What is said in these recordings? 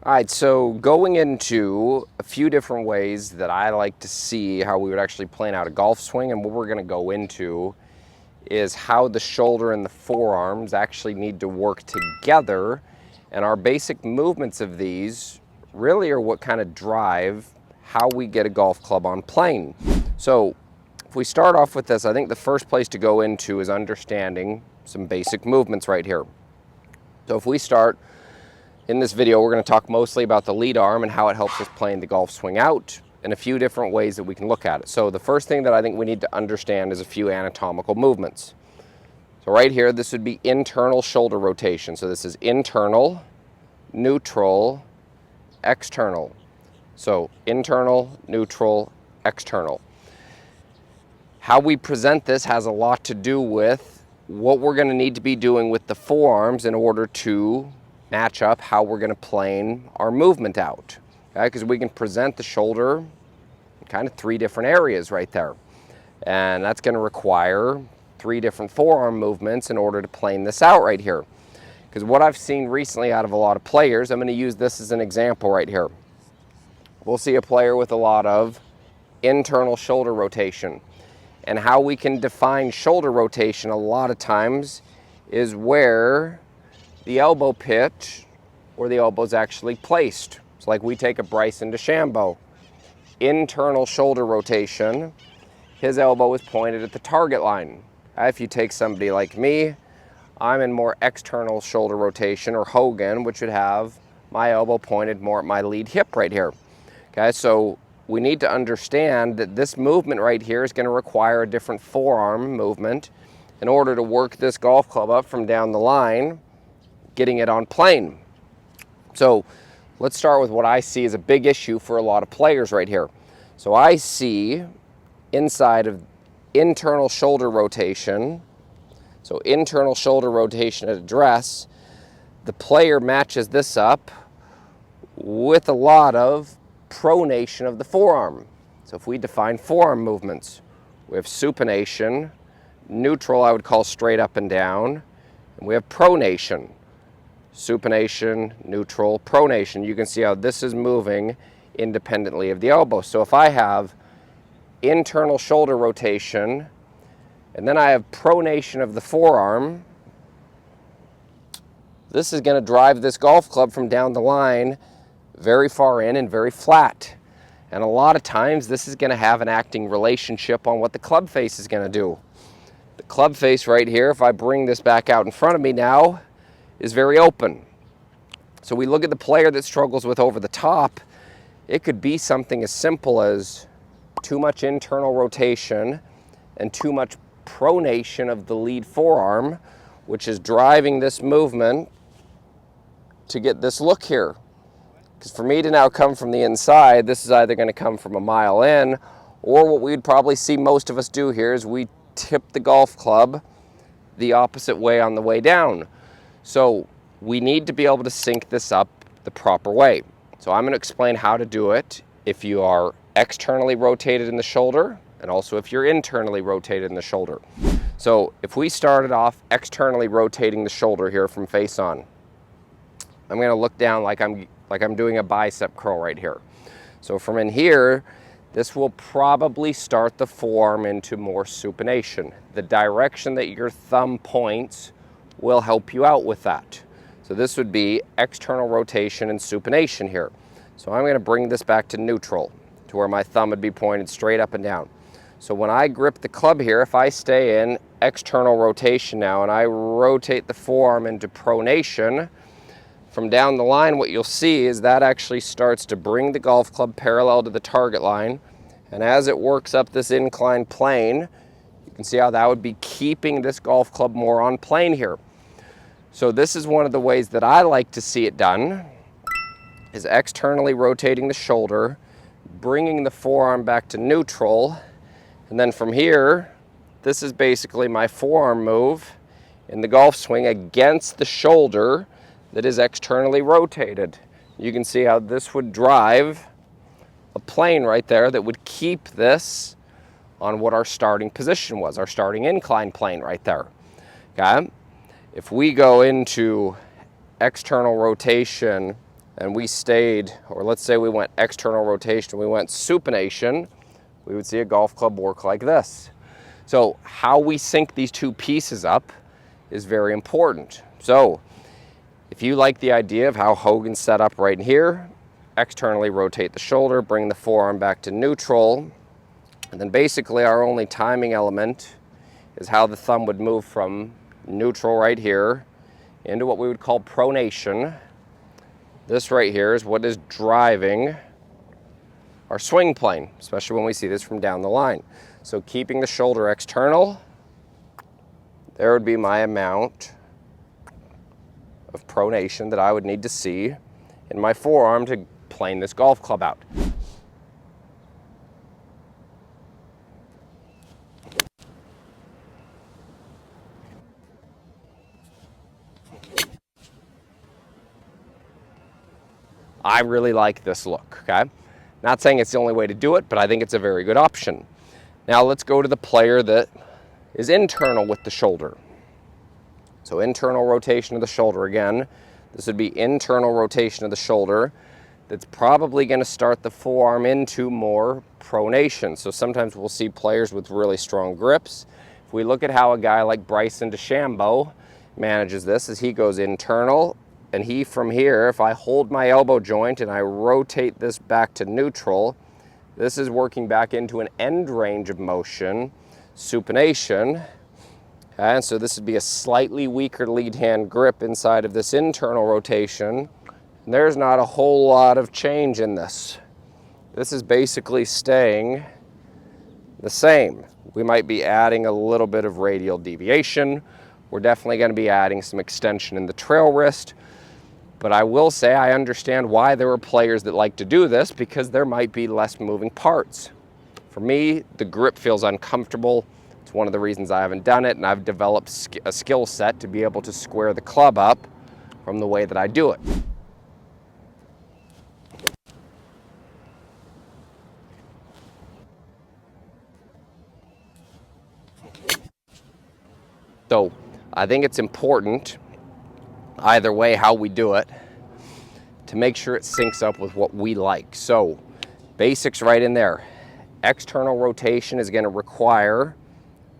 All right, so going into a few different ways that I like to see how we would actually plan out a golf swing, and what we're going to go into is how the shoulder and the forearms actually need to work together, and our basic movements of these really are what kind of drive how we get a golf club on plane. So if we start off with this, I think the first place to go into is understanding some basic movements right here. So if we start in this video, we're going to talk mostly about the lead arm and how it helps us plane the golf swing out, and a few different ways that we can look at it. So the first thing that I think we need to understand is a few anatomical movements. So right here, this would be internal shoulder rotation. So this is internal, neutral, external. So internal, neutral, external. How we present this has a lot to do with what we're going to need to be doing with the forearms in order to match up how we're going to plane our movement out, okay? Because we can present the shoulder in kind of three different areas right there, and that's going to require three different forearm movements in order to plane this out right here. Because what I've seen recently out of a lot of players, I'm going to use this as an example right here. We'll see a player with a lot of internal shoulder rotation, and how we can define shoulder rotation a lot of times is where the elbow pitch or the elbow is actually placed. It's like we take a Bryson DeChambeau. Internal shoulder rotation, his elbow is pointed at the target line. If you take somebody like me, I'm in more external shoulder rotation, or Hogan, which would have my elbow pointed more at my lead hip right here. Okay, so we need to understand that this movement right here is going to require a different forearm movement in order to work this golf club up from down the line, getting it on plane. So let's start with what I see as a big issue for a lot of players right here. So I see inside of internal shoulder rotation, so internal shoulder rotation at address, the player matches this up with a lot of pronation of the forearm. So if we define forearm movements, we have supination, neutral I would call straight up and down, and we have pronation. Supination, neutral, pronation. You can see how this is moving independently of the elbow. So if I have internal shoulder rotation and then I have pronation of the forearm, this is going to drive this golf club from down the line very far in and very flat. And a lot of times this is going to have an acting relationship on what the club face is going to do. The club face right here, if I bring this back out in front of me now, is very open. So we look at the player that struggles with over the top. It could be something as simple as too much internal rotation and too much pronation of the lead forearm, which is driving this movement to get this look here. Because for me to now come from the inside, this is either going to come from a mile in, or what we'd probably see most of us do here is we tip the golf club the opposite way on the way down. So we need to be able to sync this up the proper way. So I'm going to explain how to do it if you are externally rotated in the shoulder, and also if you're internally rotated in the shoulder. So if we started off externally rotating the shoulder here from face on, I'm going to look down like I'm doing a bicep curl right here. So from in here, this will probably start the forearm into more supination. The direction that your thumb points will help you out with that. So this would be external rotation and supination here. So I'm going to bring this back to neutral, to where my thumb would be pointed straight up and down. So when I grip the club here, if I stay in external rotation now and I rotate the forearm into pronation, from down the line what you'll see is that actually starts to bring the golf club parallel to the target line, and as it works up this inclined plane, you can see how that would be keeping this golf club more on plane here. So this is one of the ways that I like to see it done, is externally rotating the shoulder, bringing the forearm back to neutral, and then from here, this is basically my forearm move in the golf swing against the shoulder that is externally rotated. You can see how this would drive a plane right there that would keep this on what our starting position was, our starting incline plane right there. Okay? If we go into external rotation and we stayed, or let's say we went external rotation, we went supination, we would see a golf club work like this. So how we sync these two pieces up is very important. So if you like the idea of how Hogan's set up right here, externally rotate the shoulder, bring the forearm back to neutral, and then basically our only timing element is how the thumb would move from neutral right here into what we would call pronation. This right here is what is driving our swing plane, especially when we see this from down the line. So keeping the shoulder external, there would be my amount of pronation that I would need to see in my forearm to plane this golf club out. I really like this look, okay? Not saying it's the only way to do it, but I think it's a very good option. Now let's go to the player that is internal with the shoulder. So internal rotation of the shoulder again. This would be internal rotation of the shoulder. That's probably going to start the forearm into more pronation. So sometimes we'll see players with really strong grips. If we look at how a guy like Bryson DeChambeau manages this, as he goes internal, and he from here, if I hold my elbow joint and I rotate this back to neutral, this is working back into an end range of motion, supination. And so this would be a slightly weaker lead hand grip inside of this internal rotation. And there's not a whole lot of change in this. This is basically staying the same. We might be adding a little bit of radial deviation. We're definitely going to be adding some extension in the trail wrist. But I will say I understand why there are players that like to do this, because there might be less moving parts. For me, the grip feels uncomfortable. It's one of the reasons I haven't done it, and I've developed a skill set to be able to square the club up from the way that I do it. So I think it's important, either way how we do it, to make sure it syncs up with what we like. So basics right in there. External rotation is going to require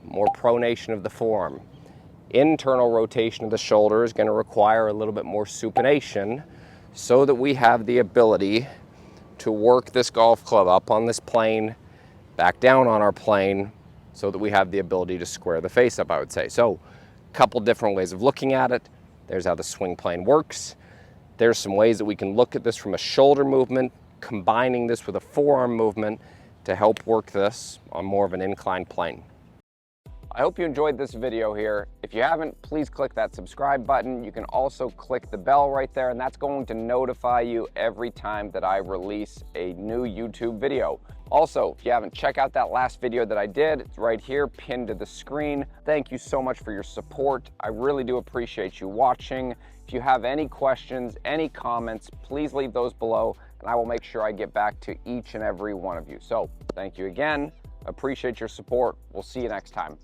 more pronation of the forearm. Internal rotation of the shoulder is going to require a little bit more supination, so that we have the ability to work this golf club up on this plane, back down on our plane, so that we have the ability to square the face up, I would say. So a couple different ways of looking at it. There's how the swing plane works. There's some ways that we can look at this from a shoulder movement, combining this with a forearm movement to help work this on more of an inclined plane. I hope you enjoyed this video here. If you haven't, please click that subscribe button. You can also click the bell right there, and that's going to notify you every time that I release a new YouTube video. Also, if you haven't, check out that last video that I did. It's right here, pinned to the screen. Thank you so much for your support. I really do appreciate you watching. If you have any questions, any comments, please leave those below, and I will make sure I get back to each and every one of you. So, thank you again. Appreciate your support. We'll see you next time.